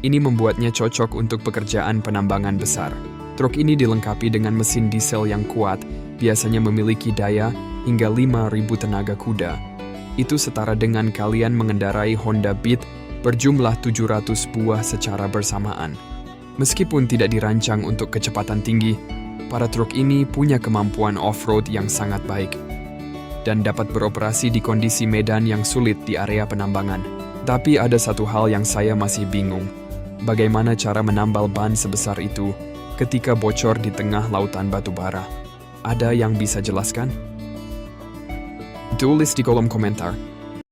Ini membuatnya cocok untuk pekerjaan penambangan besar. Truk ini dilengkapi dengan mesin diesel yang kuat, biasanya memiliki daya hingga 5.000 tenaga kuda. Itu setara dengan kalian mengendarai Honda Beat berjumlah 700 buah secara bersamaan. Meskipun tidak dirancang untuk kecepatan tinggi, para truk ini punya kemampuan off-road yang sangat baik dan dapat beroperasi di kondisi medan yang sulit di area penambangan. Tapi ada satu hal yang saya masih bingung. Bagaimana cara menambal ban sebesar itu ketika bocor di tengah lautan batu bara? Ada yang bisa jelaskan? Tulis di kolom komentar.